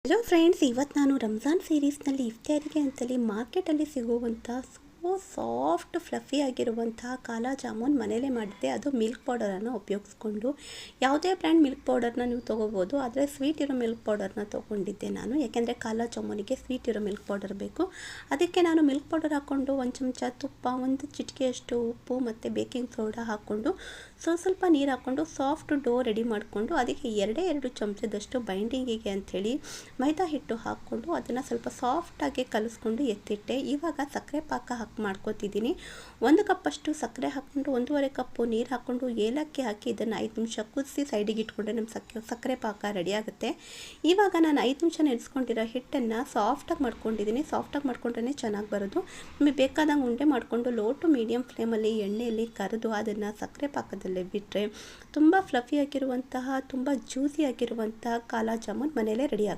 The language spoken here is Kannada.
ಹಲೋ ಫ್ರೆಂಡ್ಸ್, ಇವತ್ತು ನಾನು ರಂಜಾನ್ ಸೀರೀಸ್ನಲ್ಲಿ ಇಫ್ತಾರಿಗೆ ಅಂತಲೇ ಮಾರ್ಕೆಟಲ್ಲಿ ಸಿಗುವಂಥ ಸಾಫ್ಟ್ ಫ್ಲಫಿ ಆಗಿರುವಂತಹ ಕಾಲಾ ಜಾಮೂನ್ ಮನೇಲೇ ಮಾಡಿದ್ದೆ. ಅದು ಮಿಲ್ಕ್ ಪೌಡರನ್ನು ಉಪಯೋಗಿಸ್ಕೊಂಡು. ಯಾವುದೇ ಬ್ರ್ಯಾಂಡ್ ಮಿಲ್ಕ್ ಪೌಡರ್ನ ನೀವು ತೊಗೋಬೋದು, ಆದರೆ ಸ್ವೀಟ್ ಇರೋ ಮಿಲ್ಕ್ ಪೌಡರ್ನ ತೊಗೊಂಡಿದ್ದೆ ನಾನು. ಯಾಕೆಂದರೆ ಕಾಲಾ ಜಾಮೂನಿಗೆ ಸ್ವೀಟ್ ಇರೋ ಮಿಲ್ಕ್ ಪೌಡರ್ ಬೇಕು. ಅದಕ್ಕೆ ನಾನು ಮಿಲ್ಕ್ ಪೌಡರ್ ಹಾಕ್ಕೊಂಡು ಒಂದು ಚಮಚ ತುಪ್ಪ, ಒಂದು ಚಿಟಿಕೆಯಷ್ಟು ಉಪ್ಪು ಮತ್ತು ಬೇಕಿಂಗ್ ಸೋಡಾ ಹಾಕ್ಕೊಂಡು ಸ್ವಲ್ಪ ನೀರು ಹಾಕ್ಕೊಂಡು ಸಾಫ್ಟ್ ಡೋ ರೆಡಿ ಮಾಡಿಕೊಂಡು ಅದಕ್ಕೆ 2 ಚಮಚದಷ್ಟು ಬೈಂಡಿಂಗಿಗೆ ಅಂಥೇಳಿ ಮೈದಾ ಹಿಟ್ಟು ಹಾಕ್ಕೊಂಡು ಅದನ್ನು ಸ್ವಲ್ಪ ಸಾಫ್ಟಾಗಿ ಕಲಿಸ್ಕೊಂಡು ಎತ್ತಿಟ್ಟೆ. ಇವಾಗ ಸಕ್ಕರೆ ಪಾಕ ಮಾಡ್ಕೋತಿದ್ದೀನಿ. 1 ಕಪ್ಪಷ್ಟು ಸಕ್ಕರೆ ಹಾಕ್ಕೊಂಡು 1.5 ಕಪ್ಪು ನೀರು ಹಾಕ್ಕೊಂಡು ಏಲಕ್ಕಿ ಹಾಕಿ ಇದನ್ನು 5 ನಿಮಿಷ ಕುದಿಸಿ ಸೈಡಿಗೆ ಇಟ್ಕೊಂಡ್ರೆ ನಮ್ಮ ಸಕ್ಕರೆ ಪಾಕ ರೆಡಿ ಆಗುತ್ತೆ. ಇವಾಗ ನಾನು 5 ನಿಮಿಷ ನೆನೆಸ್ಕೊಂಡಿರೋ ಹಿಟ್ಟನ್ನು ಸಾಫ್ಟಾಗಿ ಮಾಡ್ಕೊಂಡಿದ್ದೀನಿ. ಸಾಫ್ಟಾಗಿ ಮಾಡ್ಕೊಂಡ್ರೆ ಚೆನ್ನಾಗಿ ಬರೋದು. ನಿಮಗೆ ಬೇಕಾದಂಗೆ ಉಂಡೆ ಮಾಡಿಕೊಂಡು ಲೋ ಟು ಮೀಡಿಯಮ್ ಫ್ಲೇಮಲ್ಲಿ ಎಣ್ಣೆಯಲ್ಲಿ ಕರೆದು ಅದನ್ನು ಸಕ್ಕರೆ ಪಾಕದಲ್ಲೇ ಬಿಟ್ಟರೆ ತುಂಬ ಫ್ಲಫಿ ಆಗಿರುವಂತಹ, ತುಂಬ ಜ್ಯೂಸಿ ಆಗಿರುವಂತಹ ಕಾಲಾ ಜಾಮೂನ್ ಮನೆಯಲ್ಲೇ ರೆಡಿ ಆಗುತ್ತೆ.